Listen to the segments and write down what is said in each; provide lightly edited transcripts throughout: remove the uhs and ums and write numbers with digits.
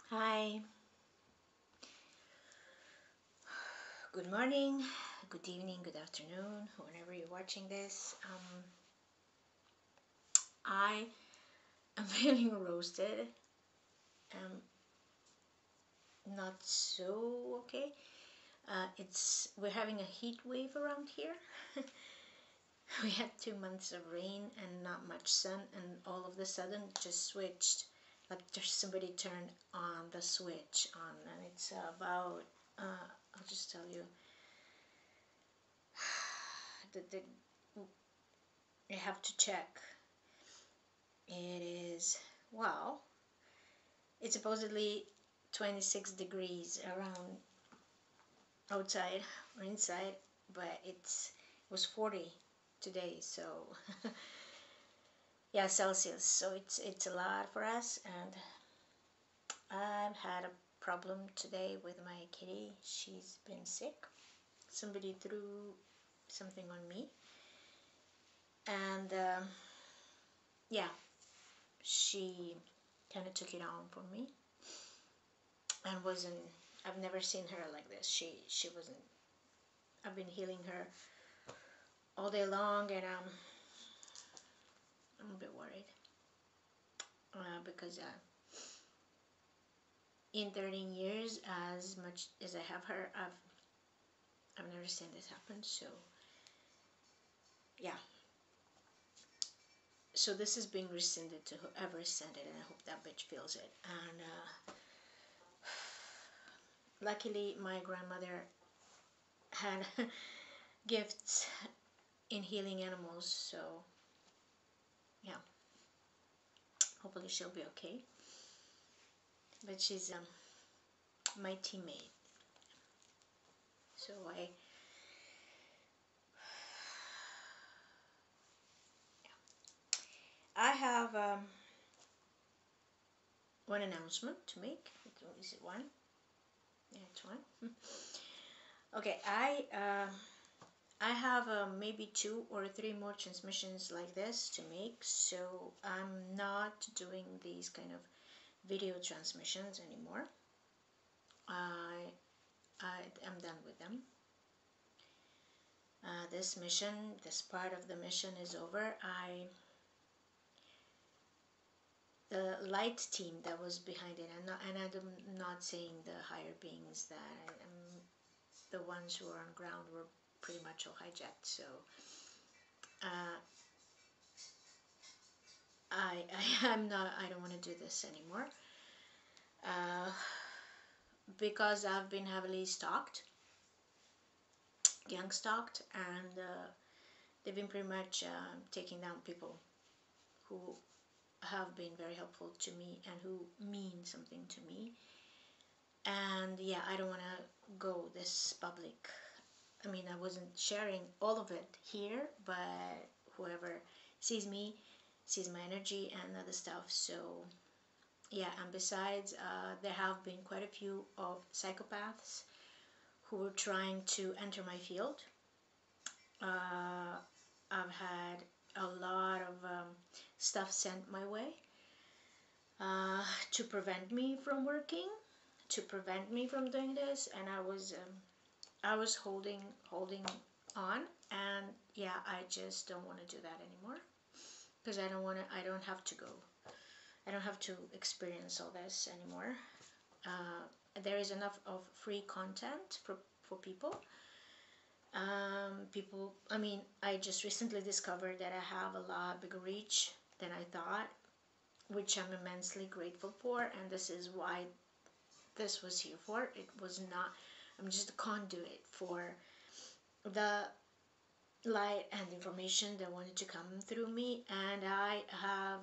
Hi, good morning, good evening, good afternoon, whenever you're watching this. I am feeling roasted. I'm not so okay. We're having a heat wave around here. We had 2 months of rain and not much sun, and all of a sudden just switched. Like there's somebody turned on the switch on, and it's about. I'll just tell you. The I have to check. It is, well, it's supposedly 26 degrees around outside or inside, but it was 40 today, so yeah, Celsius. So it's a lot for us, and I've had a problem today with my kitty. She's been sick. Somebody threw something on me, and yeah, she kind of took it on for me and wasn't. I've never seen her like this. She wasn't. I've been healing her all day long, and I'm a bit worried because in 13 years, as much as I have her, I've never seen this happen. So yeah, so this is being rescinded to whoever sent it, and I hope that bitch feels it. And luckily, my grandmother had gifts in healing animals, so yeah, hopefully she'll be okay. But she's my teammate, so I have one announcement to make. Is it one? Yeah, it's one. Okay, I have maybe 2 or 3 more transmissions like this to make, so I'm not doing these kind of video transmissions anymore. I am done with them. This part of the mission is over. The light team that was behind it, and I'm not saying the higher beings, that the ones who are on ground were pretty much all hijacked. So uh, I'm not. I don't want to do this anymore uh, because I've been heavily stalked, gang stalked, and they've been pretty much taking down people who have been very helpful to me and who mean something to me. And yeah, I don't want to go this public. I mean, I wasn't sharing all of it here, but whoever sees me sees my energy and other stuff. So yeah, and besides, there have been quite a few of psychopaths who were trying to enter my field. I've had a lot of stuff sent my way to prevent me from working, to prevent me from doing this, and I was holding on, and yeah, I just don't want to do that anymore because I don't have to go. I don't have to experience all this anymore. There is enough of free content for people. I mean, I just recently discovered that I have a lot bigger reach than I thought, which I'm immensely grateful for, and this is why this was here for. It was not, I'm just a conduit for the light and information that wanted to come through me, and I have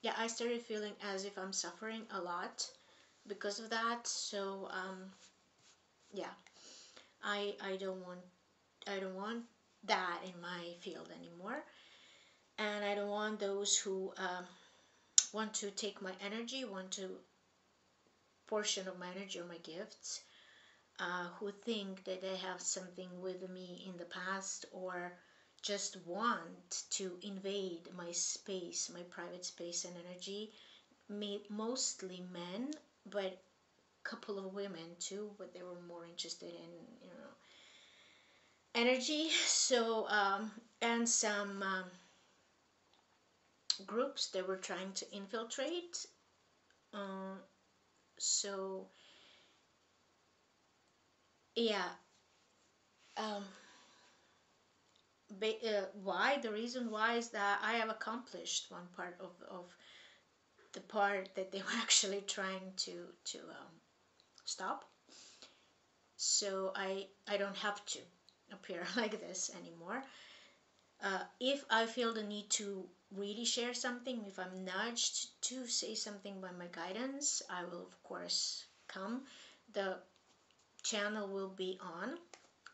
yeah, I started feeling as if I'm suffering a lot because of that. So yeah, I don't want that in my field anymore, and I don't want those who want to take my energy, want to portion of my energy or my gifts, who think that they have something with me in the past, or just want to invade my space, my private space and energy, mostly men, but a couple of women too, but they were more interested in, energy. So and some groups that were trying to infiltrate. Uh, so yeah, um, why? The reason why is that I have accomplished one part of the part that they were actually trying to stop. So I don't have to appear like this anymore. If I feel the need to really share something, if I'm nudged to say something by my guidance, I will of course come. The channel will be on,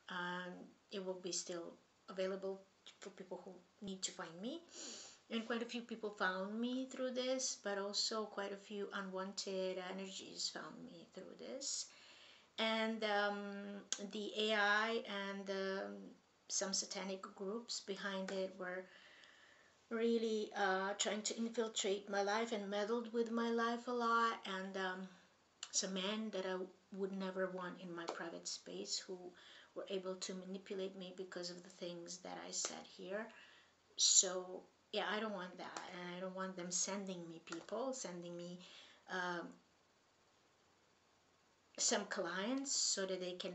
and it will be still available for people who need to find me. And quite a few people found me through this, but also quite a few unwanted energies found me through this. And the AI and some satanic groups behind it were really trying to infiltrate my life and meddled with my life a lot. And some men that I would never want in my private space, who were able to manipulate me because of the things that I said here. So yeah, I don't want that, and I don't want them sending me people, sending me um, some clients so that they can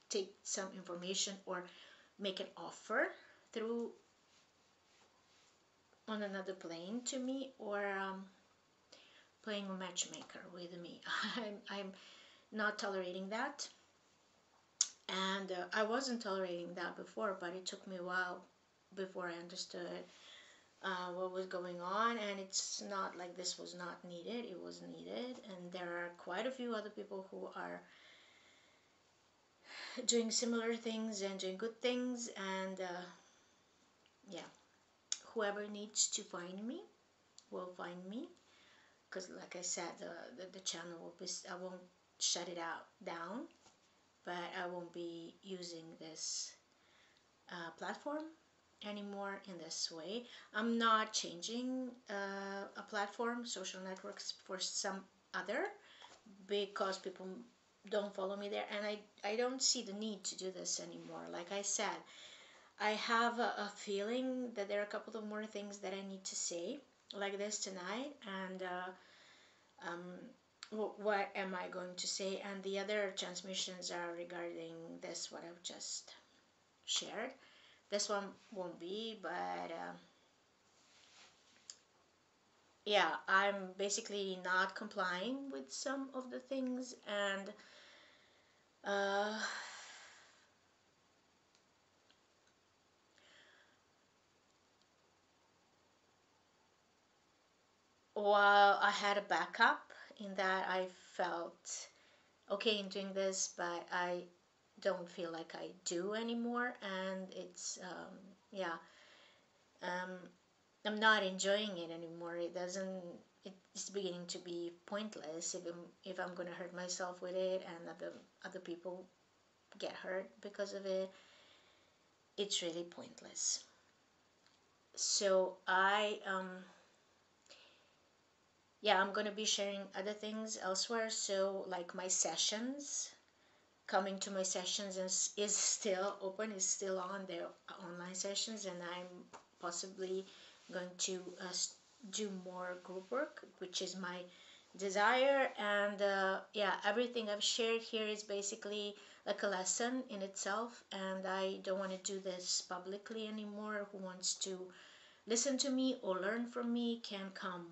take some information or make an offer through on another plane to me, or playing a matchmaker with me. I'm not tolerating that, and I wasn't tolerating that before, but it took me a while before I understood what was going on. And it's not like this was not needed, it was needed. And there are quite a few other people who are doing similar things and doing good things. And yeah, whoever needs to find me will find me, because like I said, the channel will be, I won't shut it out down, but I won't be using this platform anymore in this way. I'm not changing a platform, social networks, for some other, because people don't follow me there, and I don't see the need to do this anymore. Like I said, I have a feeling that there are a couple of more things that I need to say like this tonight. And what am I going to say? And the other transmissions are regarding this, what I've just shared. This one won't be, but yeah, I'm basically not complying with some of the things. And uh, while I had a backup in that I felt okay in doing this, but I don't feel like I do anymore. And it's yeah, um, I'm not enjoying it anymore. It doesn't. It's beginning to be pointless if I'm gonna hurt myself with it, and other people get hurt because of it. It's really pointless. So yeah, I'm gonna be sharing other things elsewhere. So like my sessions, coming to my sessions is still open, is still on their online sessions, and I'm possibly going to do more group work, which is my desire. And yeah, everything I've shared here is basically like a lesson in itself, and I don't want to do this publicly anymore. Who wants to listen to me or learn from me can come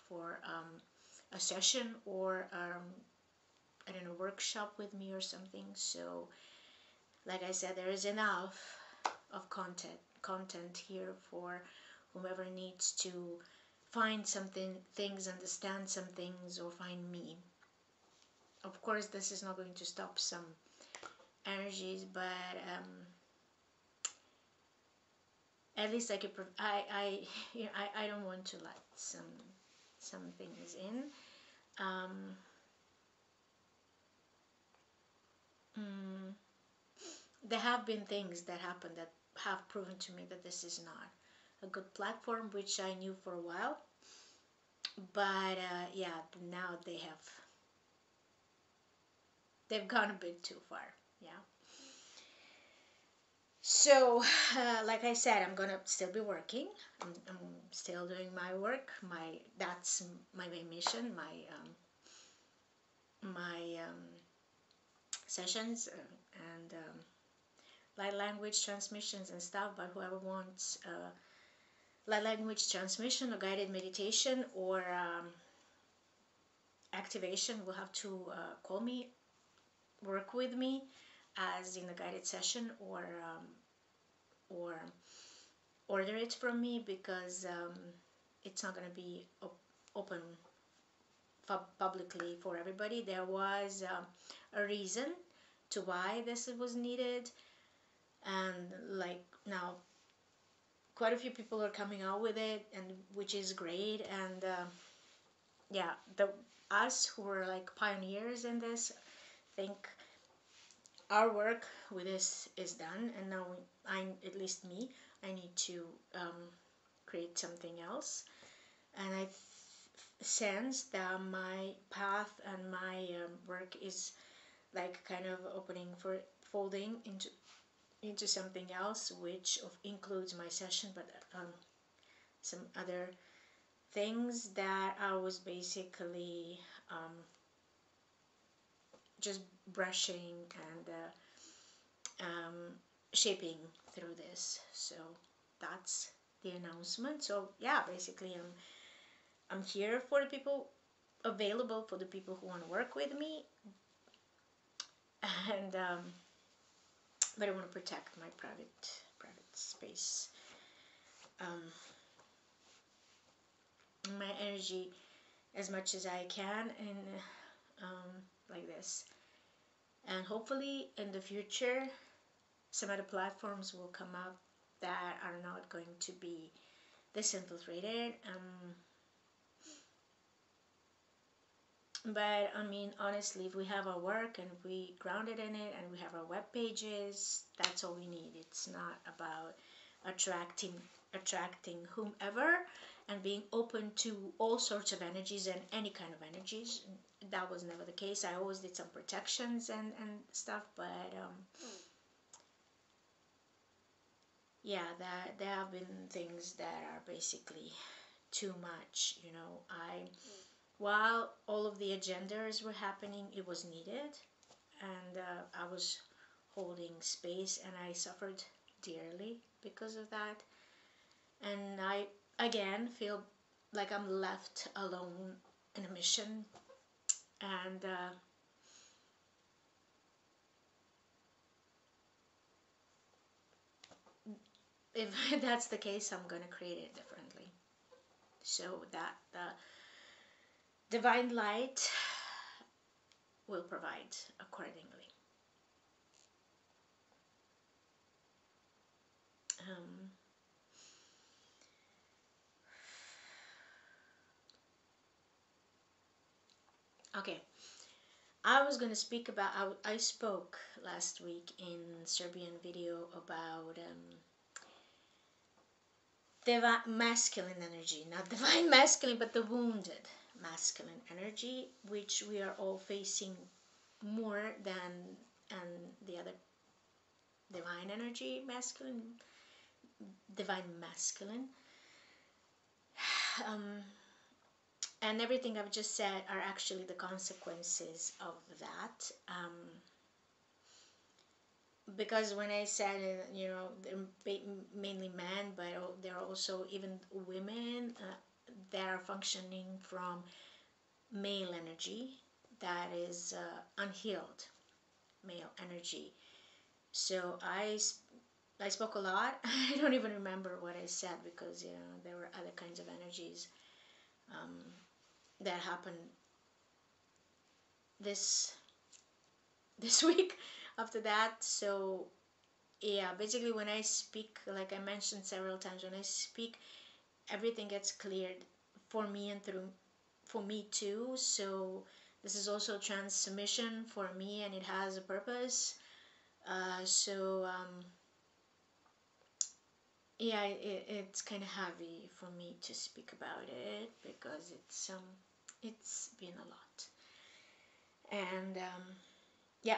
for a session, or I don't know, workshop with me or something. So like I said, there is enough of content here for whomever needs to find something, things, understand some things, or find me. Of course, this is not going to stop some energies, but at least I could. You know, I don't want to let some things in. Um, mm, there have been things that happened that have proven to me that this is not a good platform, which I knew for a while. But yeah, now they've gone a bit too far. Yeah. So, like I said, I'm gonna still be working. I'm still doing my work. That's my main mission. My sessions and light language transmissions and stuff. But whoever wants light language transmission or guided meditation or activation will have to call me, work with me, as in a guided session, or order it from me, because it's not going to be open publicly for everybody. There was a reason to why this was needed, and like now quite a few people are coming out with it, and which is great. And yeah, the us who were like pioneers in this think our work with this is done, and now at least me, I need to create something else. And I sense that my path and my work is like kind of opening for folding into something else, which includes my session, but some other things that I was basically just brushing and shaping through this. So that's the announcement. So yeah, basically I'm here for the people, available for the people who want to work with me, and but I want to protect my private space, my energy as much as I can, and like this. And hopefully in the future, some other platforms will come up that are not going to be this infiltrated. But I mean, honestly, if we have our work and we grounded in it and we have our web pages, that's all we need. It's not about attracting whomever and being open to all sorts of energies and any kind of energies. That was never the case. I always did some protections and stuff, but yeah, that there have been things that are basically too much. While all of the agendas were happening, it was needed, and I was holding space, and I suffered dearly because of that. And I again feel like I'm left alone in a mission, and if that's the case, I'm gonna create it differently, so that the divine light will provide accordingly. Um, okay, I was going to speak about, I spoke last week in Serbian video about divine masculine energy, not divine masculine, but the wounded masculine energy, which we are all facing more than the other divine energy, divine masculine. And everything I've just said are actually the consequences of that. Because when I said, they're mainly men, but there are also even women that are functioning from male energy, that is unhealed male energy. So I spoke a lot. I don't even remember what I said, because there were other kinds of energies that happened this week after that. So yeah, basically when I speak, like I mentioned several times, when I speak, everything gets cleared for me and through for me too. So this is also transmission for me, and it has a purpose. So yeah, it's kind of heavy for me to speak about it because it's been a lot. And yeah,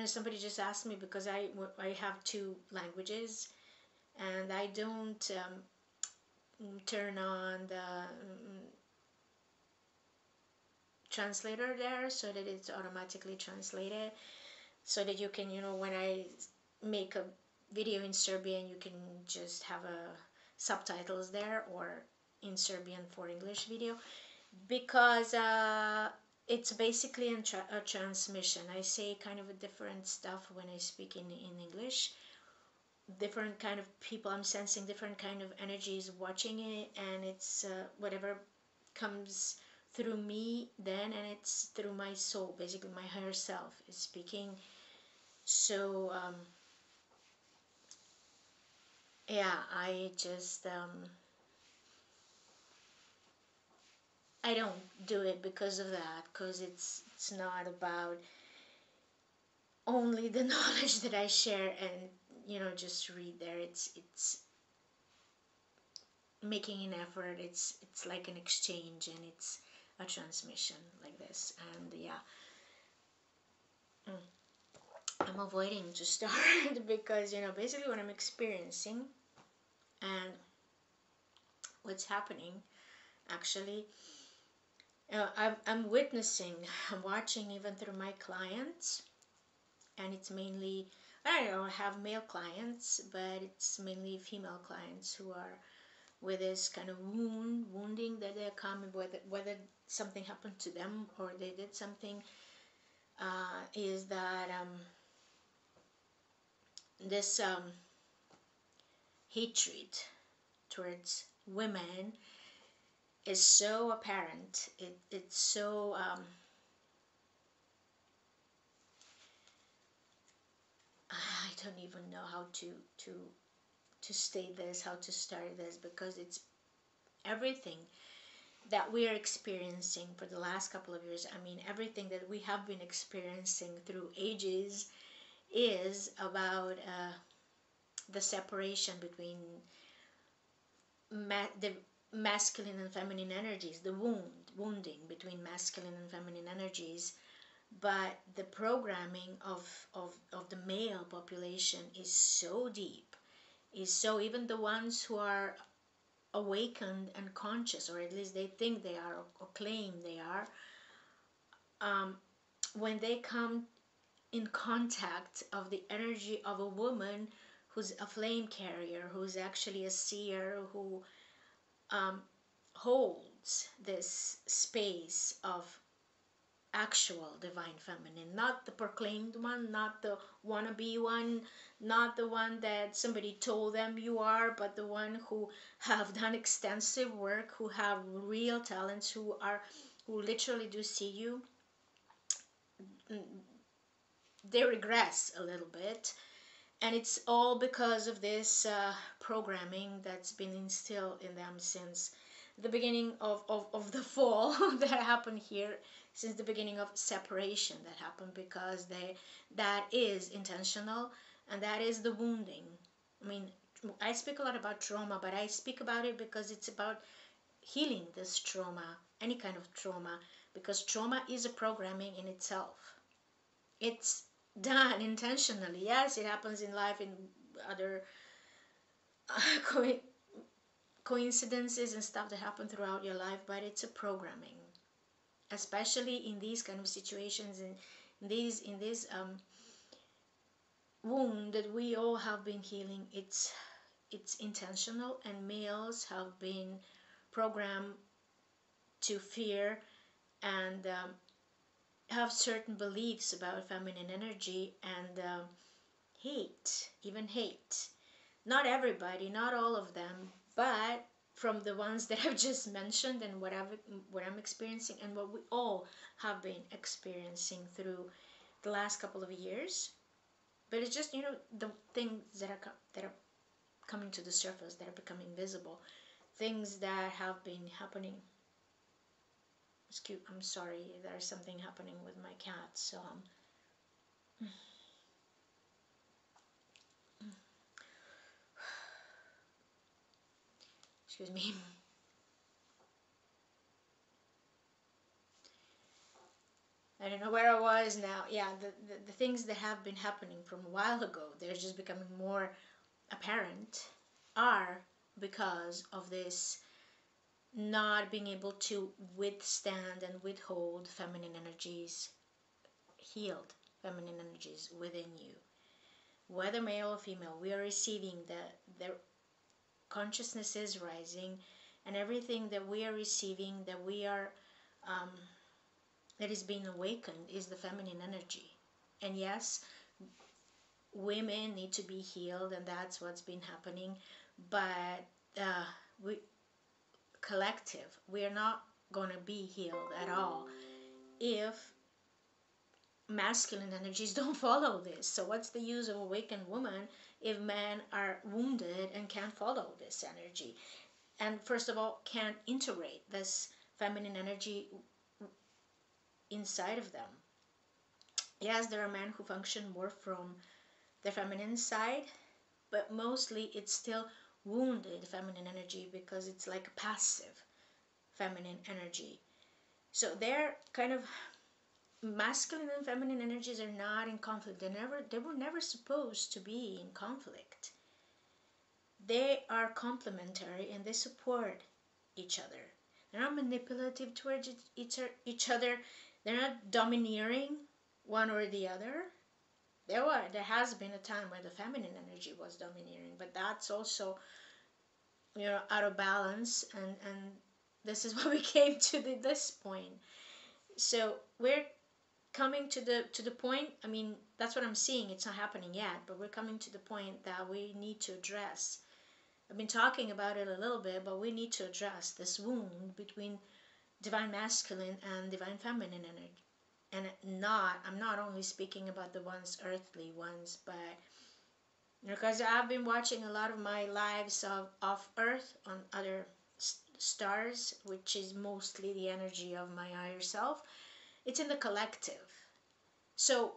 somebody just asked me because I have two languages, and I don't turn on the translator there so that it's automatically translated, so that you can, when I make a video in Serbian, you can just have a subtitles there, or in Serbian for English video, because it's basically a transmission. I say kind of a different stuff when I speak in English. Different kind of people, I'm sensing different kind of energies watching it, and it's whatever comes through me then, and it's through my soul, basically my higher self is speaking. So yeah, I just I don't do it because of that, because it's not about only the knowledge that I share and just read there. It's making an effort. It's like an exchange, and it's a transmission like this. And yeah, I'm avoiding to start because basically what I'm experiencing and what's happening actually, I'm witnessing, I'm watching even through my clients, and it's mainly, I don't know, I have male clients, but it's mainly female clients who are with this kind of wounding that they're coming, whether something happened to them or they did something, is that this hatred towards women is so apparent. It's so I don't even know how to state this, how to start this, because it's everything that we are experiencing for the last couple of years. I mean, everything that we have been experiencing through ages is about the separation between the masculine and feminine energies, the wounding between masculine and feminine energies. But the programming of the male population is so deep, is so, even the ones who are awakened and conscious, or at least they think they are, or claim they are, when they come in contact of the energy of a woman who's a flame carrier, who's actually a seer, who holds this space of actual divine feminine, not the proclaimed one, not the wannabe one, not the one that somebody told them you are, but the one who have done extensive work, who have real talents, who literally do see you. They regress a little bit, and it's all because of this programming that's been instilled in them since the beginning of the fall that happened here, since the beginning of separation that happened, because that is intentional, and that is the wounding. I mean, I speak a lot about trauma, but I speak about it because it's about healing this trauma, any kind of trauma, because trauma is a programming in itself. It's done intentionally. Yes, it happens in life, in other coincidences and stuff that happen throughout your life, but it's a programming, especially in these kind of situations, in this wound that we all have been healing. It's intentional, and males have been programmed to fear and have certain beliefs about feminine energy, and even hate. Not everybody, not all of them, but from the ones that I've just mentioned, and what I'm experiencing, and what we all have been experiencing through the last couple of years. But it's just, the things that are coming to the surface, that are becoming visible, things that have been happening. Excuse, I'm sorry, there's something happening with my cat, so excuse me. I don't know where I was now. Yeah, the things that have been happening from a while ago, they're just becoming more apparent, are because of this not being able to withstand and withhold feminine energies, healed feminine energies within you. Whether male or female, we are receiving the consciousness is rising, and everything that we are receiving, that we are um, that is being awakened, is the feminine energy. And yes, women need to be healed, and that's what's been happening. But we collective, we are not going to be healed at all if masculine energies don't follow this. So what's the use of awakened woman if men are wounded and can't follow this energy, and first of all can't integrate this feminine energy inside of them? Yes, there are men who function more from the feminine side, but mostly it's still wounded feminine energy, because it's like a passive feminine energy. So they're kind of, masculine and feminine energies are not in conflict. They were never supposed to be in conflict. They are complementary and they support each other. They're not manipulative towards each other. They're not domineering one or the other. There has been a time where the feminine energy was domineering, but that's also, out of balance, and this is why we came to this point. So we're coming to the point. I mean, that's what I'm seeing. It's not happening yet, but we're coming to the point that we need to address. I've been talking about it a little bit, but we need to address this wound between divine masculine and divine feminine energy. And I'm not only speaking about the ones, earthly ones, but because I've been watching a lot of my lives of Earth on other stars, which is mostly the energy of my higher self. It's in the collective. So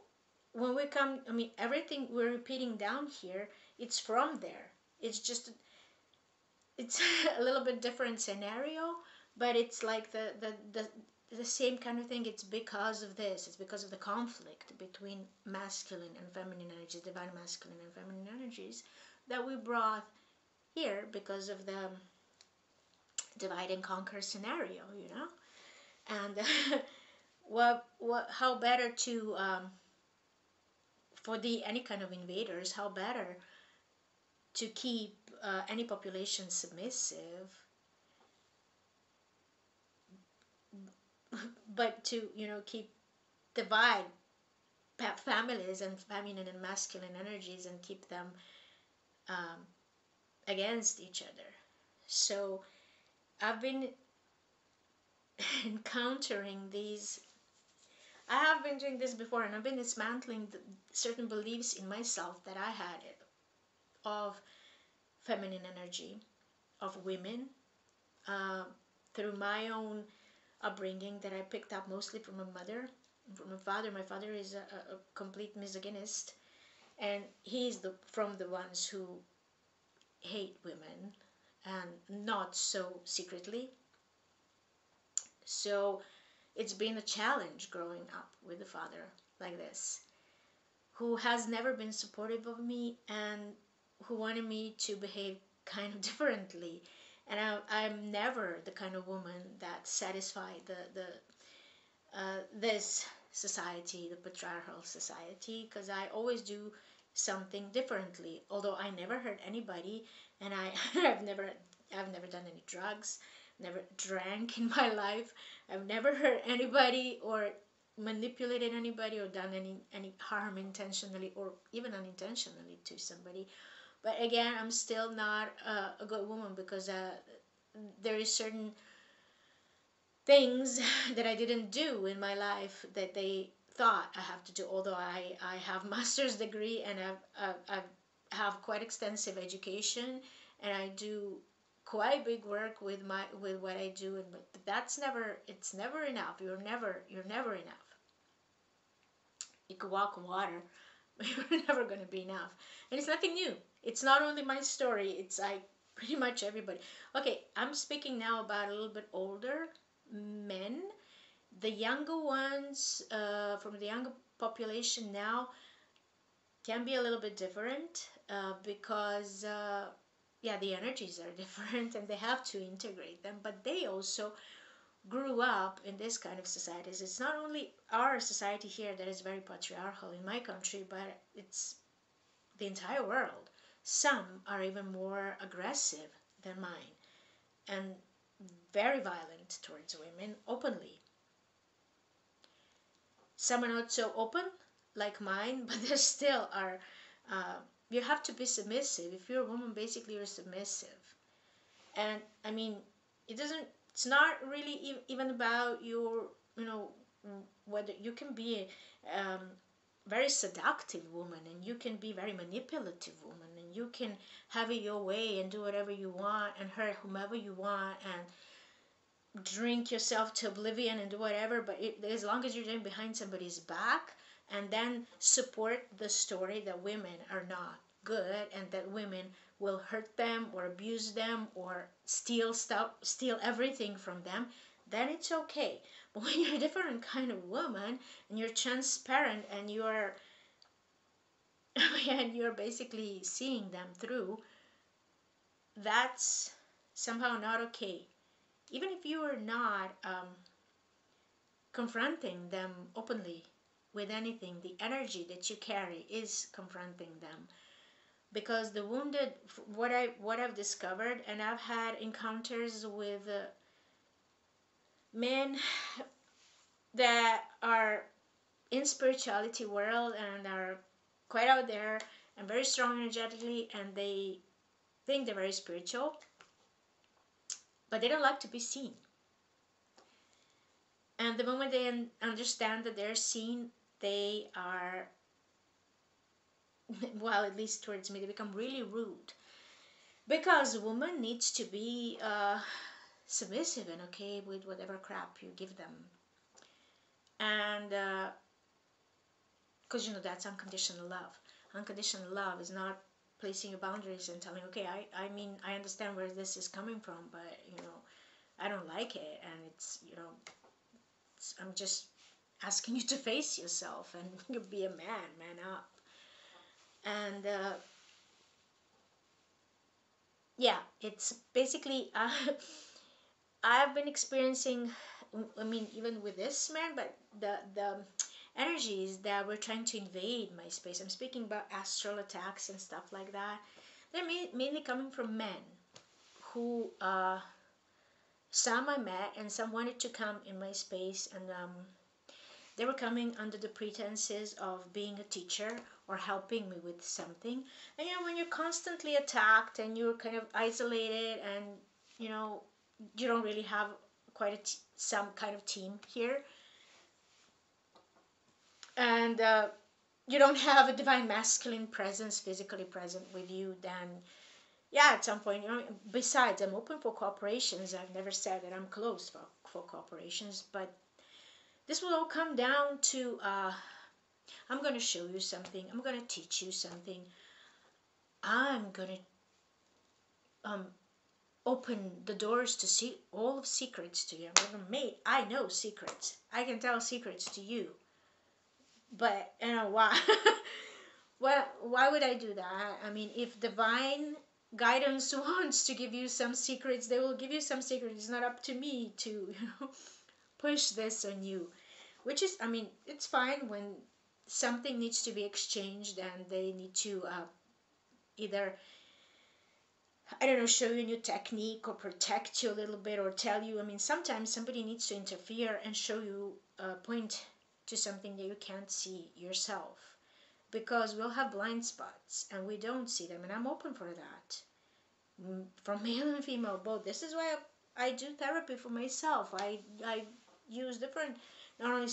when we come, I mean, everything we're repeating down here, it's from there. It's just, it's a little bit different scenario, but it's like the same kind of thing. It's because of this. It's because of the conflict between masculine and feminine energies, divine masculine and feminine energies, that we brought here because of the divide and conquer scenario, And how better to for the any kind of invaders, how better to keep any population submissive, but to keep divide families and feminine and masculine energies and keep them um, against each other. So I've been encountering these. I have been doing this before, and I've been dismantling certain beliefs in myself that I had of feminine energy, of women, through my own upbringing that I picked up mostly from my mother, from my father. My father is a complete misogynist, and he's from the ones who hate women, and not so secretly. So it's been a challenge growing up with a father like this, who has never been supportive of me and who wanted me to behave kind of differently. And I'm never the kind of woman that satisfied this society, the patriarchal society, because I always do something differently. Although I never hurt anybody, and I've never done any drugs, never drank in my life. I've never hurt anybody or manipulated anybody or done any harm intentionally or even unintentionally to somebody. But again, I'm still not a good woman, because there is certain things that I didn't do in my life that they thought I have to do. Although I have master's degree and I have quite extensive education, and I do quite big work with what I do, but it's never enough. You're never enough. You could walk on water, but you're never going to be enough. And it's nothing new. It's not only my story. It's like pretty much everybody. Okay, I'm speaking now about a little bit older men. The younger ones, from the younger population now, can be a little bit different, because yeah, the energies are different and they have to integrate them, but they also grew up in this kind of societies. It's not only our society here that is very patriarchal in my country, but it's the entire world. Some are even more aggressive than mine and very violent towards women openly. Some are not so open like mine, but there still are. Uh, you have to be submissive. If you're a woman, basically you're submissive. And I mean, it doesn't. It's not really even about your, you know, whether you can be a very seductive woman, and you can be very manipulative woman, and you can have it your way and do whatever you want and hurt whomever you want and drink yourself to oblivion and do whatever, but as long as you're doing behind somebody's back, and then support the story that women are not good and that women will hurt them or abuse them or steal stuff, steal everything from them, then it's okay. But when you're a different kind of woman and you're transparent and you're and you're basically seeing them through, that's somehow not okay. Even if you are not confronting them openly with anything, the energy that you carry is confronting them. Because the wounded, what I've discovered, and I've had encounters with men that are in spirituality world and are quite out there and very strong energetically, and they think they're very spiritual, but they don't like to be seen. And the moment they understand that they're seen, they are, well, at least towards me, they become really rude. Because a woman needs to be submissive and okay with whatever crap you give them. And because, that's unconditional love. Unconditional love is not placing your boundaries and telling, okay, I mean, I understand where this is coming from, but, I don't like it. And it's, I'm just asking you to face yourself and be a man up. And yeah, it's basically I've been experiencing, I mean, even with this man, but the energies that were trying to invade my space, I'm speaking about astral attacks and stuff like that, they're mainly coming from men who, some I met and some wanted to come in my space, and they were coming under the pretenses of being a teacher or helping me with something. And when you're constantly attacked and you're kind of isolated, and you know you don't really have quite some kind of team here, and you don't have a divine masculine presence physically present with you, then yeah, at some point, besides, I'm open for cooperations. I've never said that I'm closed for cooperations, but this will all come down to I'm going to show you something, I'm going to teach you something, I'm going to open the doors to see all of secrets to you. I'm going to make, I know secrets, I can tell secrets to you, but why? Well, why would I do that? I mean, if divine guidance wants to give you some secrets, they will give you some secrets. It's not up to me to push this on you, which is, I mean, it's fine when something needs to be exchanged and they need to either, I don't know, show you a new technique or protect you a little bit or tell you. I mean, sometimes somebody needs to interfere and show you, point to something that you can't see yourself, because we'll have blind spots and we don't see them, and I'm open for that, from male and female both. This is why I do therapy for myself. I use different, not only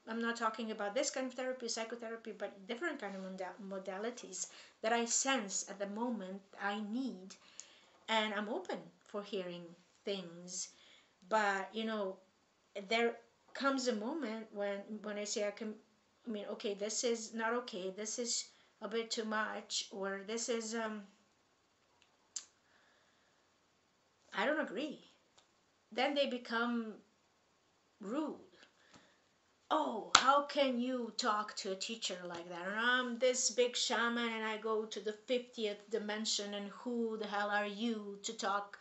I'm not talking about this kind of therapy, psychotherapy, but different kind of modalities that I sense at the moment I need, and I'm open for hearing things. But there comes a moment when I say I mean, okay, this is not okay, this is a bit too much, or this is I don't agree. Then they become rude. Oh, how can you talk to a teacher like that? And I'm this big shaman and I go to the 50th dimension, and who the hell are you to talk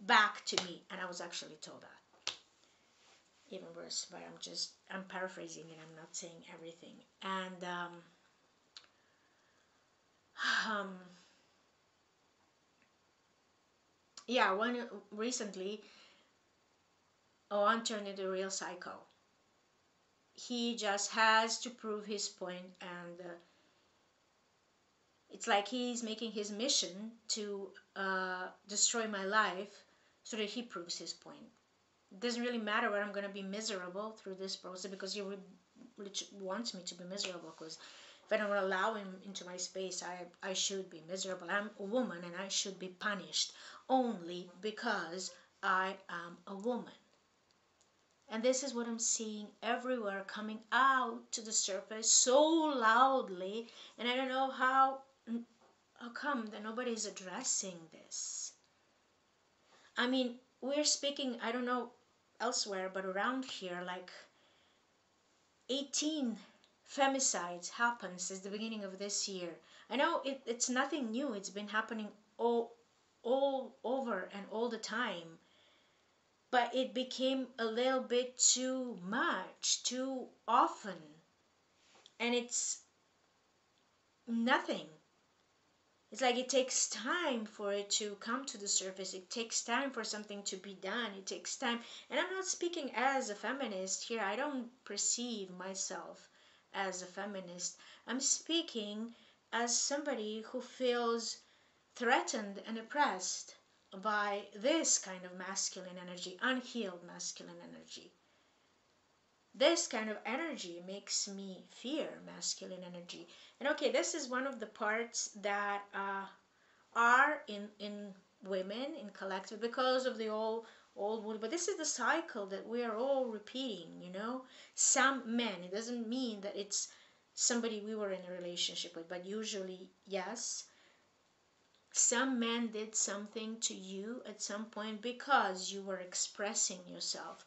back to me? And I was actually told that. Even worse, but I'm paraphrasing it, I'm not saying everything. And um, yeah, one recently, one turned into a real psycho. He just has to prove his point, and it's like he's making his mission to destroy my life so that he proves his point. It doesn't really matter whether I'm going to be miserable through this process, because he wants me to be miserable, because if I don't allow him into my space, I should be miserable. I'm a woman and I should be punished only because I am a woman. And this is what I'm seeing everywhere, coming out to the surface so loudly, and I don't know how come that nobody's addressing this. I mean, we're speaking, I don't know elsewhere, but around here, like 18 femicides happened since the beginning of this year. I know it's nothing new. It's been happening all over and all the time. But it became a little bit too much, too often. And it's nothing. It's like it takes time for it to come to the surface. It takes time for something to be done. It takes time. And I'm not speaking as a feminist here. I don't perceive myself as a feminist. I'm speaking as somebody who feels threatened and oppressed by this kind of masculine energy, unhealed masculine energy. This kind of energy makes me fear masculine energy. And okay, this is one of the parts that are in women, in collective, because of the old wound. But this is the cycle that we are all repeating, you know. Some men, it doesn't mean that it's somebody we were in a relationship with, but usually, yes, some men did something to you at some point because you were expressing yourself.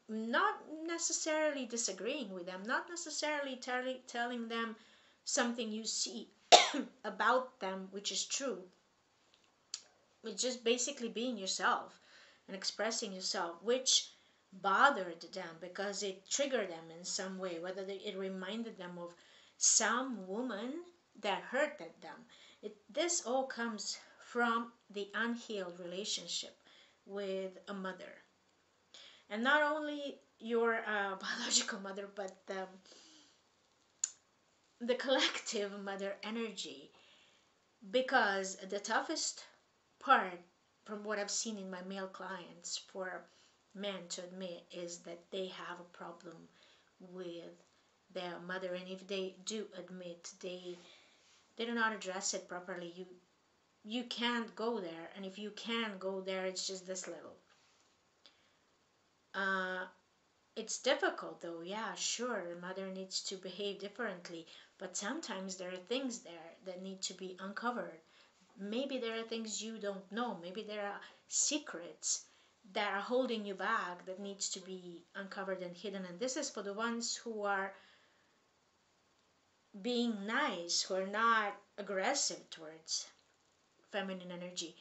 Not necessarily disagreeing with them, not necessarily telling them something you see about them which is true. It's just basically being yourself and expressing yourself, which bothered them because it triggered them in some way, whether it reminded them of some woman that hurted them. This all comes from the unhealed relationship with a mother. And not only your biological mother, but the collective mother energy. Because the toughest part, from what I've seen in my male clients, for men to admit is that they have a problem with their mother. And if they do admit, they do not address it properly. You can't go there, and if you can go there, it's just this little. It's difficult though, yeah, sure, the mother needs to behave differently, but sometimes there are things there that need to be uncovered. Maybe there are things you don't know, maybe there are secrets that are holding you back that needs to be uncovered and hidden. And this is for the ones who are being nice, who are not aggressive towards feminine energy.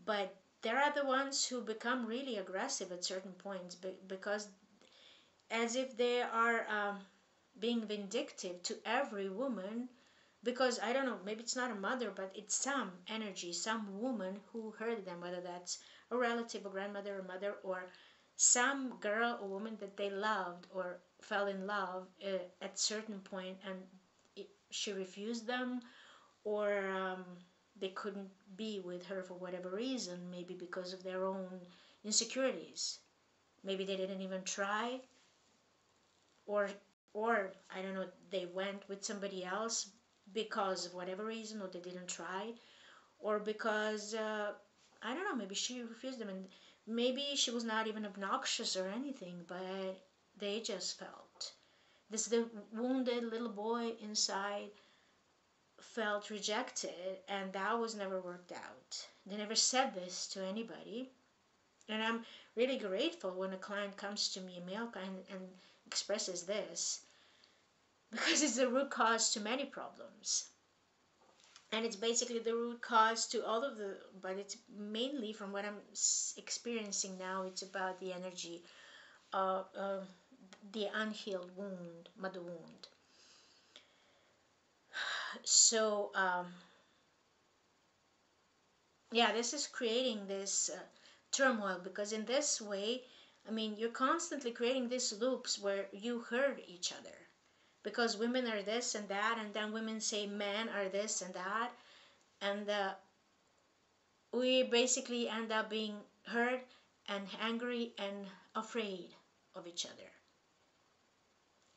But there are the ones who become really aggressive at certain points because as if they are being vindictive to every woman, because I don't know, maybe it's not a mother, but it's some energy, some woman who hurt them, whether that's a relative, a grandmother, a mother, or some girl or woman that they loved or fell in love at certain point, and she refused them, or they couldn't be with her for whatever reason, maybe because of their own insecurities. Maybe they didn't even try, or I don't know, they went with somebody else because of whatever reason, or they didn't try, or because I don't know, maybe she refused them, and maybe she was not even obnoxious or anything, but they just felt this, the wounded little boy inside felt rejected, and that was never worked out. They never said this to anybody. And I'm really grateful when a client comes to me, a male client, and expresses this, because it's the root cause to many problems. And it's basically the root cause to all of the, but it's mainly from what I'm experiencing now, it's about the energy of the unhealed wound, mother wound. So, yeah, this is creating this turmoil, because in this way, I mean, you're constantly creating these loops where you hurt each other, because women are this and that, and then women say men are this and that, and we basically end up being hurt and angry and afraid of each other.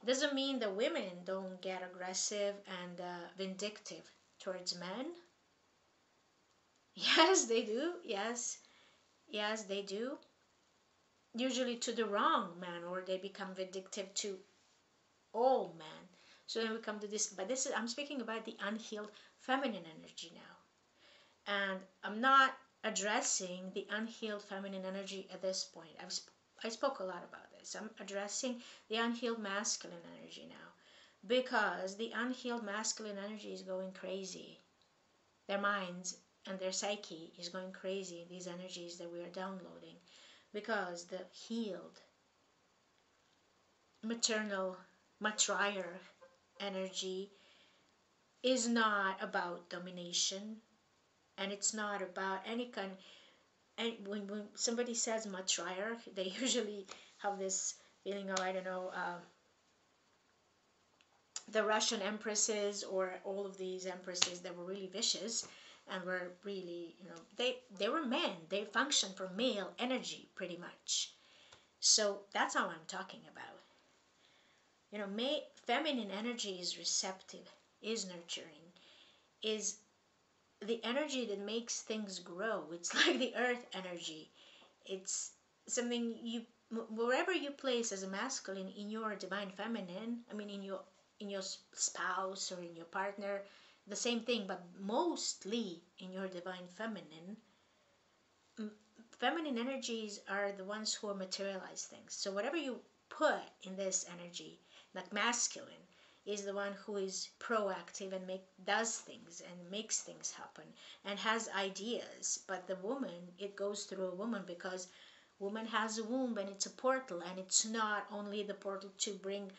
Doesn't mean that women don't get aggressive and vindictive towards men. Yes, they do. Yes, they do. Usually to the wrong man, or they become vindictive to all men. So then we come to this, but this is, I'm speaking about the unhealed feminine energy now. And I'm not addressing the unhealed feminine energy at this point. I spoke a lot about this. I'm addressing the unhealed masculine energy now, because the unhealed masculine energy is going crazy. Their minds and their psyche is going crazy, these energies that we are downloading, because the healed maternal matriarch energy is not about domination, and it's not about any kind. And when somebody says matriarch, they usually have this feeling of, I don't know, the Russian empresses, or all of these empresses that were really vicious and were really, they were men. They functioned for male energy pretty much. So that's how I'm talking about. Feminine energy is receptive, is nurturing, is the energy that makes things grow. It's like the earth energy. It's something wherever you place as a masculine in your divine feminine, I mean in your spouse or in your partner, the same thing, but mostly in your divine feminine. Feminine energies are the ones who materialize things. So whatever you put in this energy, like masculine is the one who is proactive and does things and makes things happen and has ideas. But the woman, it goes through a woman, because woman has a womb and it's a portal, and it's not only the portal to bring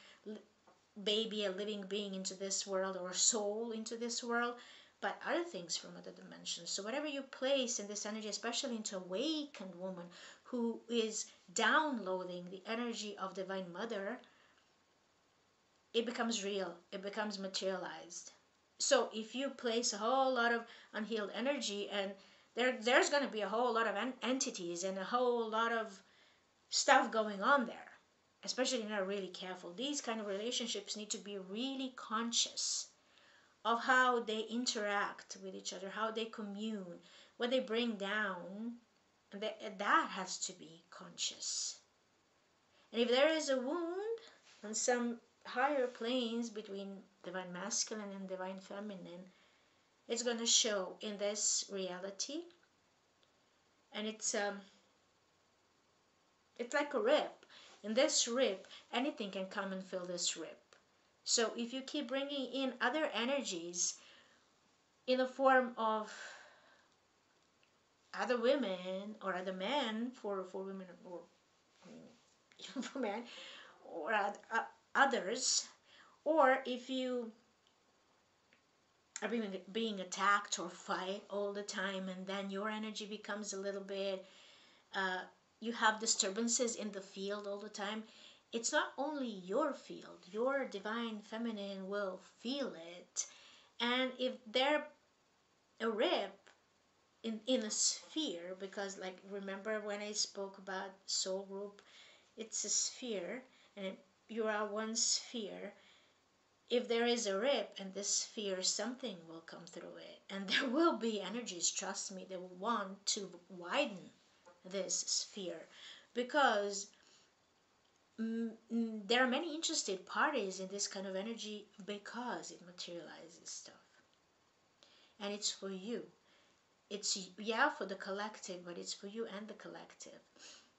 a living being into this world, or a soul into this world, but other things from other dimensions. So whatever you place in this energy, especially into awakened woman who is downloading the energy of Divine Mother, it becomes real, it becomes materialized. So if you place a whole lot of unhealed energy, and there's going to be a whole lot of entities and a whole lot of stuff going on there, especially if you're not really careful. These kind of relationships need to be really conscious of how they interact with each other, how they commune, what they bring down, and that has to be conscious. And if there is a wound on some higher planes between divine masculine and divine feminine, it's going to show in this reality. And it's like a rip. In this rip, anything can come and fill this rip. So if you keep bringing in other energies in the form of other women or other men, for women, or even for men, or others, or if you are being attacked or fight all the time, and then your energy becomes a little bit, you have disturbances in the field all the time, it's not only your field, your divine feminine will feel it. And if there a rip in a sphere, because like remember when I spoke about soul group, it's a sphere, and you are one sphere. If there is a rip in this sphere, something will come through it, and there will be energies, trust me, that will want to widen this sphere, because there are many interested parties in this kind of energy, because it materializes stuff. and it's for you. It's, yeah, for the collective, but it's for you and the collective,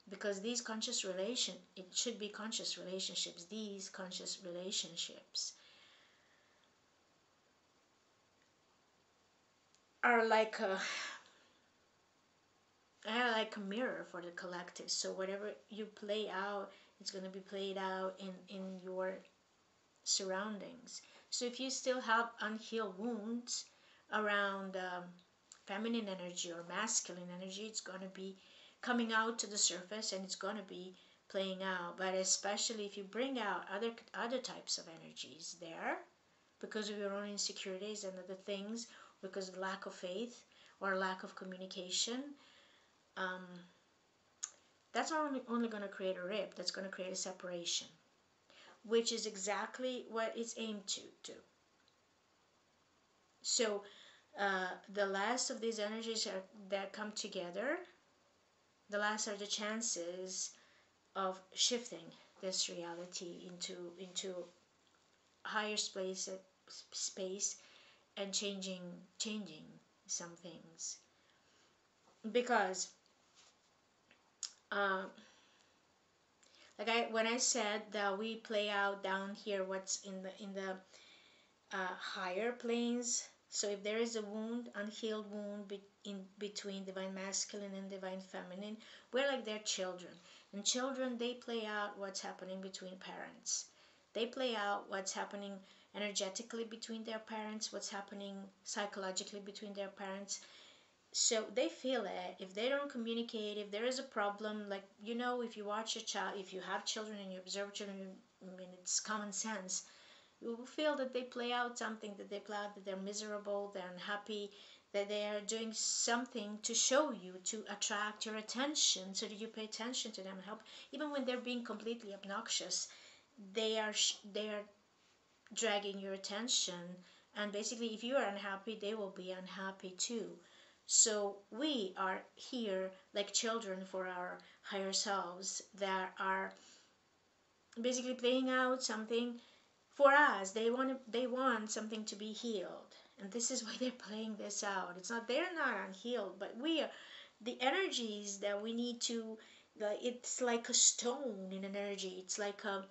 because these conscious it should be conscious relationships. These conscious relationships are like a mirror for the collective. So whatever you play out, it's going to be played out in your surroundings. So if you still have unhealed wounds around feminine energy or masculine energy, it's going to be coming out to the surface, and it's going to be playing out. But especially if you bring out other types of energies there, because of your own insecurities and other things, because of lack of faith or lack of communication, um, that's only going to create a rip. That's going to create a separation, which is exactly what it's aimed to do. So the less of these energies that come together, the less are the chances of shifting this reality into higher space and changing some things. Because uh, when I said that we play out down here what's in the higher planes. So if there is a wound, unhealed wound in between divine masculine and divine feminine, we're like their children. And children, they play out what's happening between parents. They play out what's happening energetically between their parents, what's happening psychologically between their parents. So they feel it. If they don't communicate, if there is a problem, like, if you watch a child, if you have children and you observe children, I mean, it's common sense. You will feel that they play out something, that they play out that they're miserable, they're unhappy, that they are doing something to show you, to attract your attention, so that you pay attention to them and help. Even when they're being completely obnoxious, they are dragging your attention. And basically, if you are unhappy, they will be unhappy too. So we are here like children for our higher selves that are basically playing out something for us. They want something to be healed, and this is why they're playing this out. They're not unhealed, but we are the energies that we need to. It's like a stone in an energy. It's like a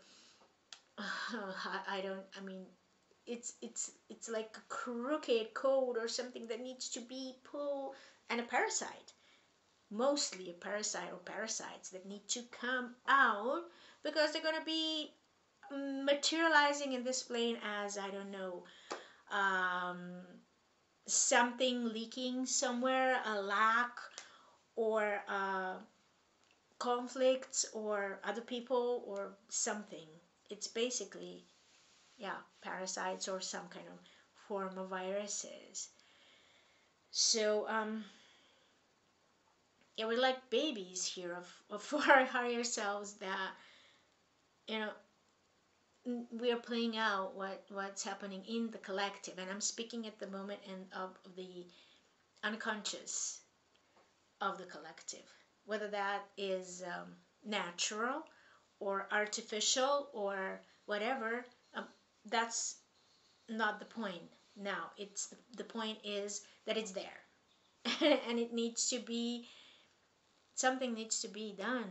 I don't. I mean, it's like a crooked code or something that needs to be pulled, and a parasite, mostly a parasite or parasites that need to come out, because they're gonna be materializing in this plane as, I don't know, um, something leaking somewhere, a lack, or conflicts, or other people, or something. It's basically, yeah, parasites or some kind of form of viruses. So yeah, we're like babies here of our higher selves that, you know, we are playing out what's happening in the collective. And I'm speaking at the moment of the unconscious of the collective, whether that is natural or artificial or whatever. That's not the point now. It's the point is that it's there. And it needs to be, something needs to be done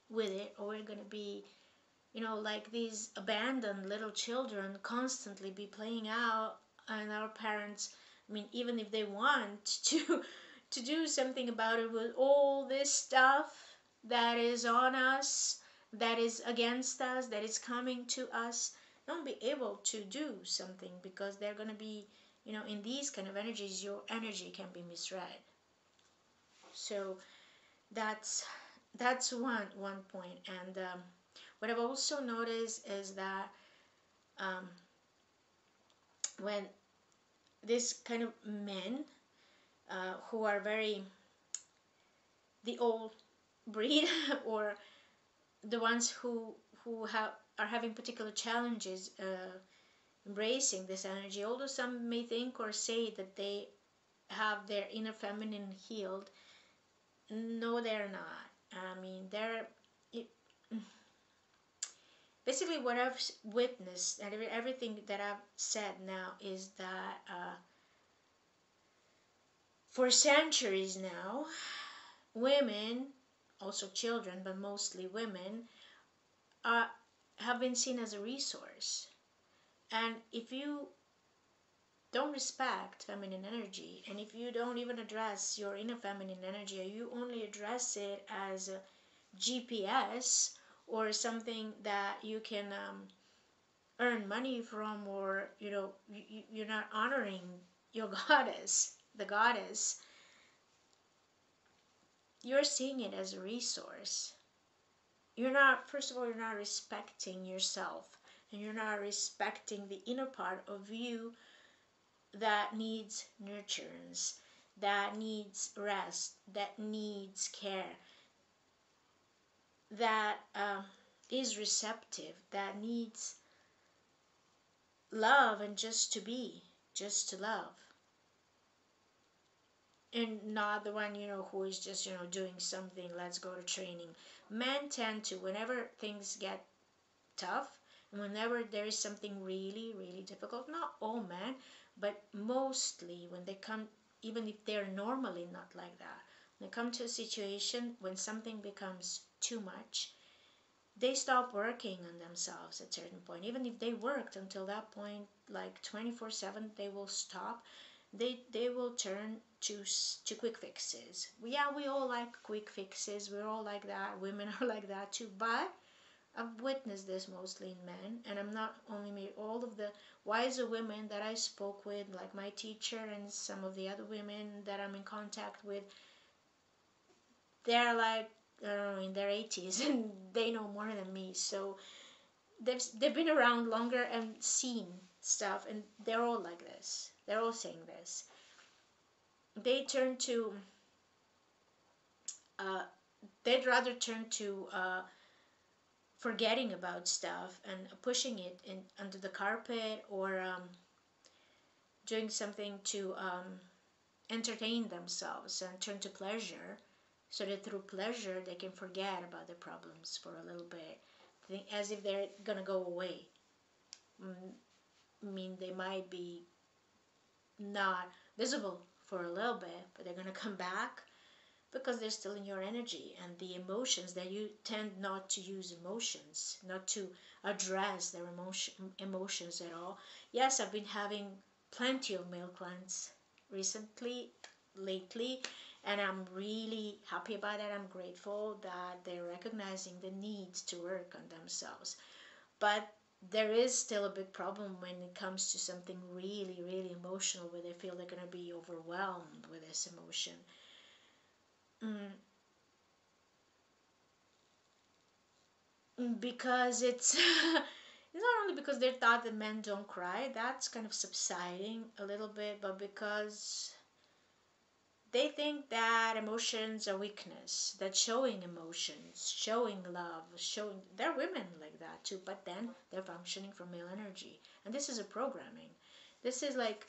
with it, or we're going to be, like these abandoned little children constantly be playing out. And our parents, I mean, even if they want to do something about it with all this stuff that is on us, that is against us, that is coming to us, don't be able to do something, because they're going to be, in these kind of energies, your energy can be misread. So that's one point. And what I've also noticed is that um, when this kind of men who are very the old breed, or the ones who are having particular challenges embracing this energy, although some may think or say that they have their inner feminine healed, no, they're not. I mean, they're basically, what I've witnessed and everything that I've said now is that For centuries now, women, also children, but mostly women, are, have been seen as a resource. And if you don't respect feminine energy, and if you don't even address your inner feminine energy, or you only address it as a GPS or something that you can earn money from, or you're not honoring your goddess, the goddess, you're seeing it as a resource. You're not, first of all, you're not respecting yourself, and you're not respecting the inner part of you that needs nurturance, that needs rest, that needs care, that is receptive, that needs love, and just to be, just to love. And not the one, who is just, doing something, let's go to training. Men tend to, whenever things get tough, and whenever there is something really, really difficult, not all men, but mostly when they come, even if they're normally not like that, when they come to a situation when something becomes too much, they stop working on themselves at a certain point. Even if they worked until that point, like 24/7, they will stop. They will turn to quick fixes. Yeah, we all like quick fixes. We're all like that. Women are like that too. But I've witnessed this mostly in men, and I'm not only me. All of the wiser women that I spoke with, like my teacher and some of the other women that I'm in contact with, they're like, I don't know, in their 80s, and they know more than me. So they've been around longer and seen stuff, and they're all like this. They're all saying this. They turn to, uh, they'd rather turn to forgetting about stuff and pushing it in under the carpet, or doing something to entertain themselves, and turn to pleasure, so that through pleasure they can forget about their problems for a little bit, as if they're gonna go away. I mean, they might be not visible for a little bit, but they're gonna come back, because they're still in your energy. And the emotions, that you tend not to use emotions, not to address their emotions at all. Yes, I've been having plenty of male clients lately, and I'm really happy about that. I'm grateful that they're recognizing the need to work on themselves. But there is still a big problem when it comes to something really, really emotional, where they feel they're going to be overwhelmed with this emotion. Because it's it's not only because they're taught that men don't cry, that's kind of subsiding a little bit, but because they think that emotions are weakness, that showing emotions, showing love, showing, they're women like that too, but then they're functioning from male energy. And this is a programming. This is like,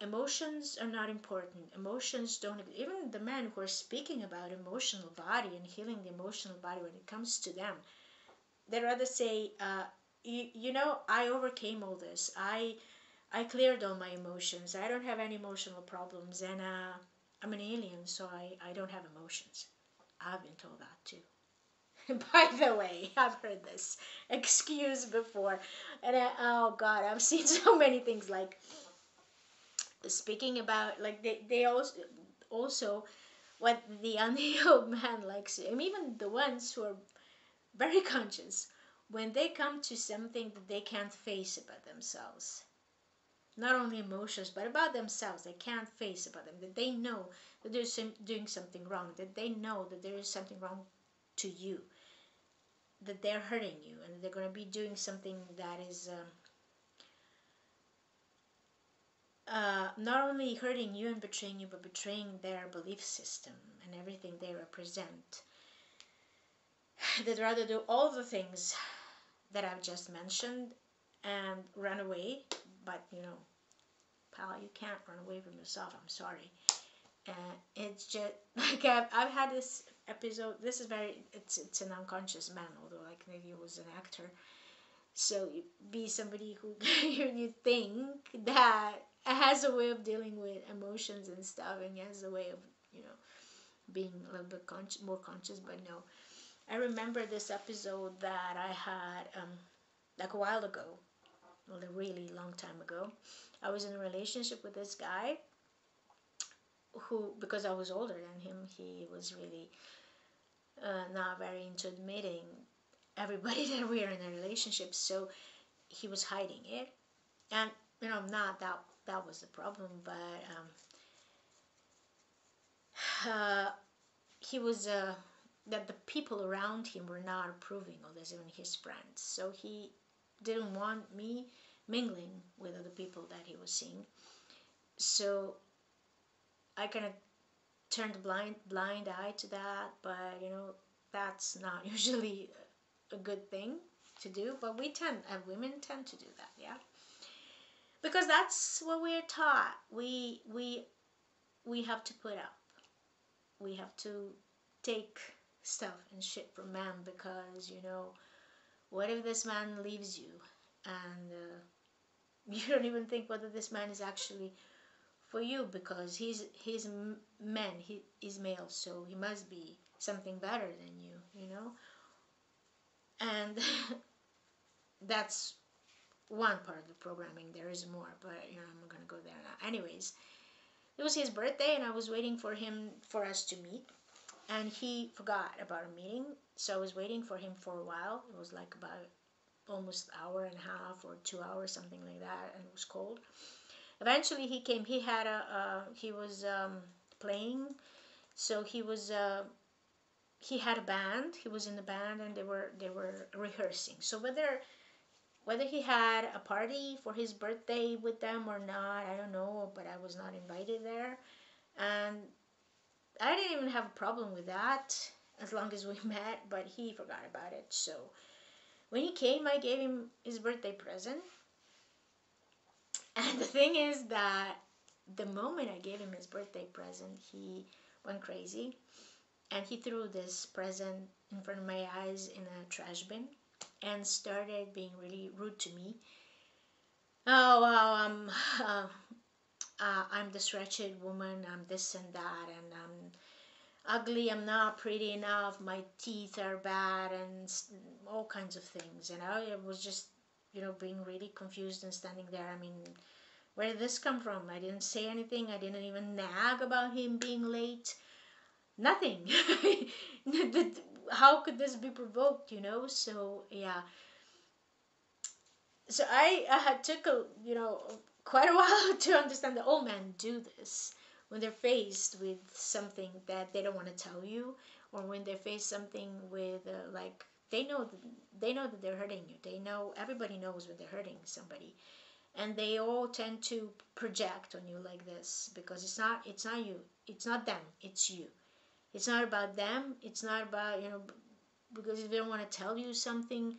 emotions are not important. Emotions don't, even the men who are speaking about emotional body and healing the emotional body, when it comes to them, they'd rather say, I overcame all this. I cleared all my emotions. I don't have any emotional problems, and I'm an alien, so I don't have emotions. I've been told that too. By the way, I've heard this excuse before, and oh God, I've seen so many things, like speaking about, like they also what the unhealed man likes. I mean, even the ones who are very conscious, when they come to something that they can't face about themselves, not only emotions, but about themselves, they can't face about them, that they know that they're doing something wrong, that they know that there is something wrong to you, that they're hurting you, and they're going to be doing something that is not only hurting you and betraying you, but betraying their belief system and everything they represent. They'd rather do all the things that I've just mentioned and run away, but pal, you can't run away from yourself. I'm sorry. And it's just like I've had this episode. This is it's an unconscious man, although like maybe he was an actor. So you be somebody who you think that has a way of dealing with emotions and stuff, and he has a way of, you know, being a little bit more conscious. But no, I remember this episode that I had like a while ago, well, a really long time ago. I was in a relationship with this guy who, because I was older than him, he was really not very into admitting everybody that we are in a relationship. So he was hiding it, and you know, not that was the problem, but he was that the people around him were not approving of this, even his friends. So he didn't want me mingling with other people that he was seeing. So I kind of turned a blind eye to that, but you know, that's not usually a good thing to do. But women tend to do that, yeah, because that's what we're taught. We have to put up. We have to take stuff and shit from man, because you know, what if this man leaves you and you don't even think whether this man is actually for you, because he's man, he is male, so he must be something better than you know. And that's one part of the programming. There is more, but you know, I'm not gonna go there now. Anyways, it was his birthday, and I was waiting for us to meet, and he forgot about a meeting. So I was waiting for him for a while. It was like about almost an hour and a half or 2 hours, something like that, and it was cold. Eventually he came. He had he was playing, so he had a band. He was in the band, and they were rehearsing. So whether he had a party for his birthday with them or not, I don't know, but I was not invited there. And I didn't even have a problem with that as long as we met, but he forgot about it. So when he came, I gave him his birthday present. And the thing is that the moment I gave him his birthday present, he went crazy, and he threw this present in front of my eyes in a trash bin and started being really rude to me. Oh, well, I'm this wretched woman, I'm this and that, and I'm ugly, I'm not pretty enough, my teeth are bad, and all kinds of things. And I was just, you know, being really confused and standing there. I mean, where did this come from? I didn't say anything. I didn't even nag about him being late. Nothing. How could this be provoked, you know? So, yeah. So I had took a, you know, quite a while to understand that all men do this when they're faced with something that they don't want to tell you, or when they face something with like they know that they're hurting you. They know, everybody knows when they're hurting somebody, and they all tend to project on you like this, because it's not you, it's not them, it's you. It's not about them, it's not about, you know, because if they don't want to tell you something,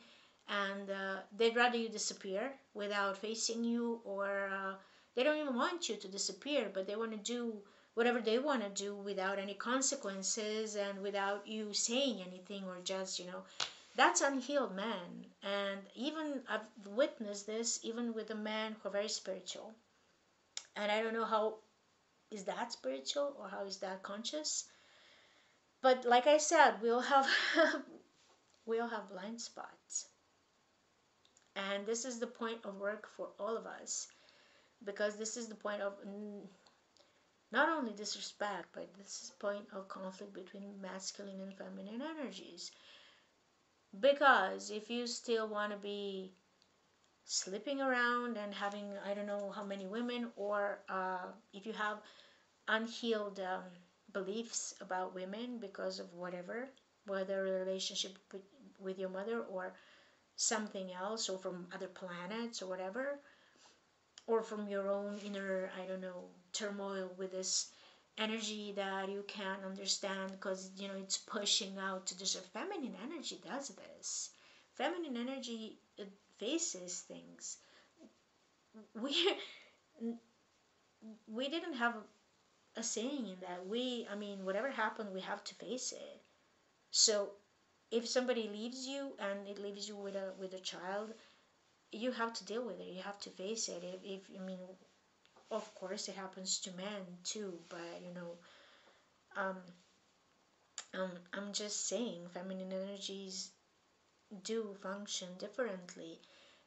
and they'd rather you disappear without facing you, or they don't even want you to disappear, but they want to do whatever they want to do without any consequences and without you saying anything, or just, you know, that's unhealed man. And even I've witnessed this even with the men who are very spiritual, and I don't know how is that spiritual or how is that conscious. But like I said, we all have we all have blind spots, and this is the point of work for all of us, because this is the point of not only disrespect, but this is point of conflict between masculine and feminine energies. Because if you still want to be sleeping around and having I don't know how many women, or if you have unhealed beliefs about women because of whatever, whether a relationship with your mother or something else, or from other planets or whatever, or from your own inner, I don't know, turmoil with this energy that you can't understand, because you know it's pushing out to this. Feminine energy does this. Feminine energy, it faces things. We we didn't have a saying in that. I mean, whatever happened, we have to face it. So if somebody leaves you, and it leaves you with a child, you have to deal with it. You have to face it. If I mean, of course it happens to men too, but um, I'm just saying feminine energies do function differently,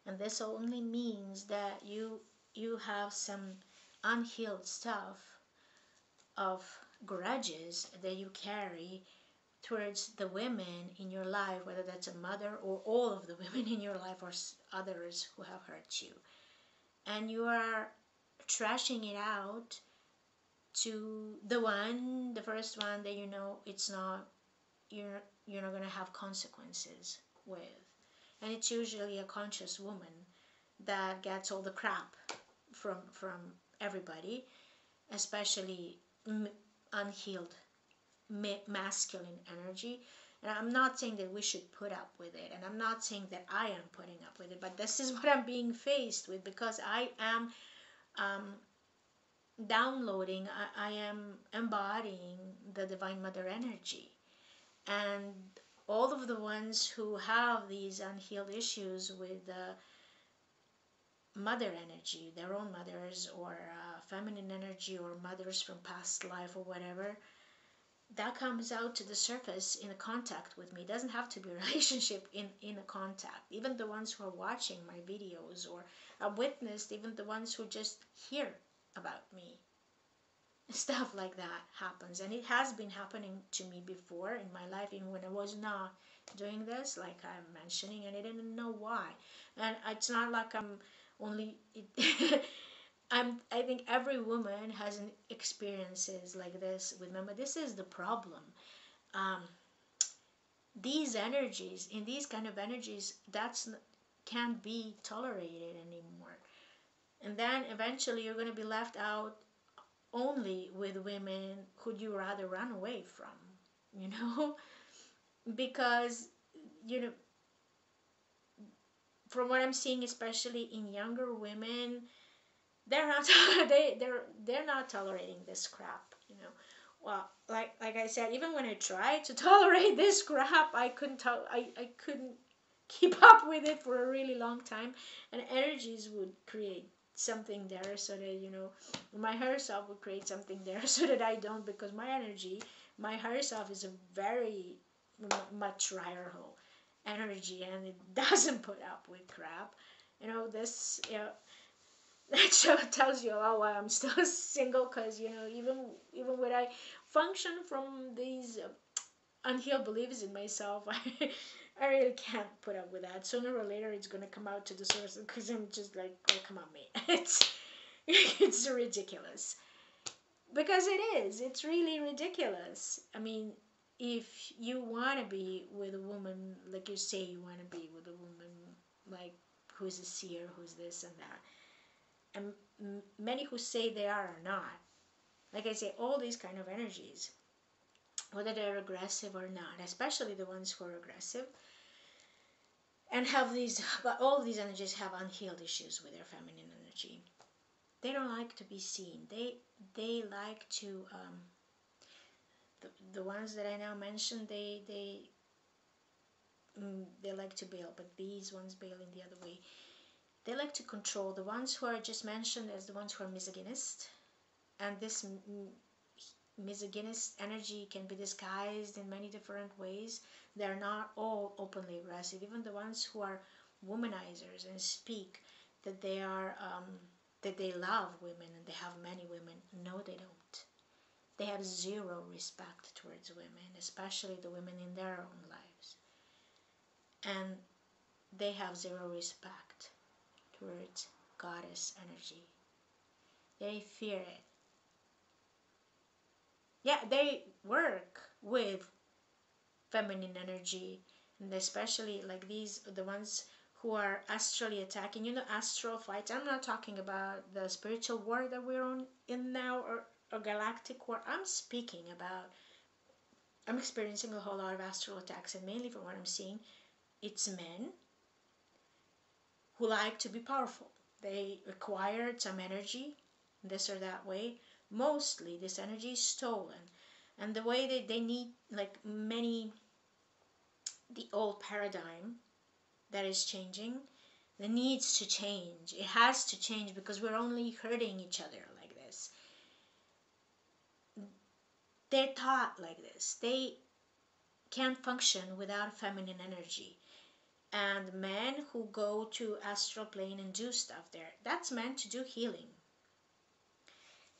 and this only means that you have some unhealed stuff of grudges that you carry towards the women in your life, whether that's a mother or all of the women in your life or others who have hurt you, and you are trashing it out to the first one that it's not, you're not going to have consequences with. And it's usually a conscious woman that gets all the crap from everybody, especially unhealed masculine energy. And I'm not saying that we should put up with it, and I'm not saying that I am putting up with it, but this is what I'm being faced with, because I am downloading, I am embodying the Divine Mother energy. And all of the ones who have these unhealed issues with the mother energy, their own mothers, or feminine energy, or mothers from past life or whatever, that comes out to the surface in a contact with me. It doesn't have to be a relationship, in a contact. Even the ones who are watching my videos, or are witnessed, even the ones who just hear about me. Stuff like that happens, and it has been happening to me before in my life, even when I was not doing this, like I'm mentioning, and I didn't know why. And it's not like I'm only I think every woman has an experiences like this with men, but this is the problem. um, these energies, in these kind of energies, can't be tolerated anymore, and then eventually you're going to be left out only with women who you rather run away from, you know because you know from what I'm seeing, especially in younger women, they're not they're not tolerating this crap. Well, like I said, even when I tried to tolerate this crap, I couldn't keep up with it for a really long time, and energies would create something there, so that my higher self would create something there so that I don't, because my higher self is a very much higher whole energy, and it doesn't put up with crap. This that show tells you a lot why I'm still single, because even when I function from these unhealed beliefs in myself, I really can't put up with that. Sooner or later, it's gonna come out to the source, because I'm just like, oh, come on, mate. It's ridiculous, because it's really ridiculous. I mean, if you want to be with a woman, like you say you want to be with a woman, like, who's a seer, who's this and that, and many who say they are not, like I say, all these kind of energies, whether they're aggressive or not, especially the ones who are aggressive and have these, but all these energies have unhealed issues with their feminine energy. They don't like to be seen. They like to the ones that I now mentioned, they like to bail, but these ones bail in the other way. They like to control. The ones who are just mentioned as the ones who are misogynist, and this misogynist energy can be disguised in many different ways. They're not all openly aggressive. Even the ones who are womanizers and speak that they are that they love women and they have many women, no, they don't. They have zero respect towards women, especially the women in their own lives, and they have zero respect towards goddess energy. They fear it. Yeah, they work with feminine energy, and especially like these, the ones who are astrally attacking, astral fights. I'm not talking about the spiritual war that we're on in now, or a galactic war. I'm experiencing a whole lot of astral attacks, and mainly from what I'm seeing, it's men who like to be powerful. They acquired some energy this or that way. Mostly this energy is stolen, and the way that they need, like many, the old paradigm that is changing, that needs to change. It has to change, because we're only hurting each other they're taught like this. They can't function without feminine energy. And men who go to astral plane and do stuff there, that's meant to do healing.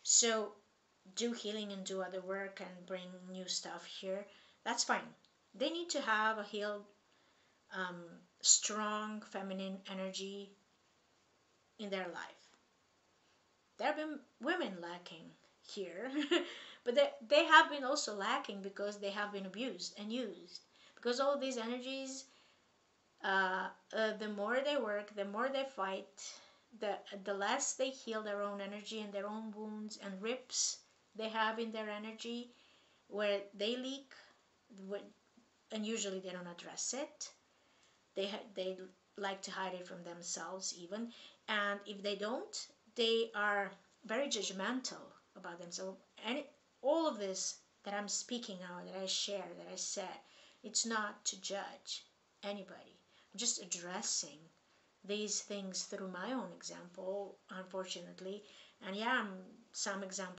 So do healing and do other work and bring new stuff here, that's fine. They need to have a healed, um, strong feminine energy in their life. There have been women lacking here, but they have been also lacking because they have been abused and used. Because all these energies, the more they work, the more they fight, the less they heal their own energy and their own wounds and rips they have in their energy where they leak, and usually they don't address it. They like to hide it from themselves even, and if they don't, they are very judgmental about themselves. And all of this that I'm speaking now, that I share, that I said, it's not to judge anybody. I'm just addressing these things through my own example, unfortunately. And yeah, some examples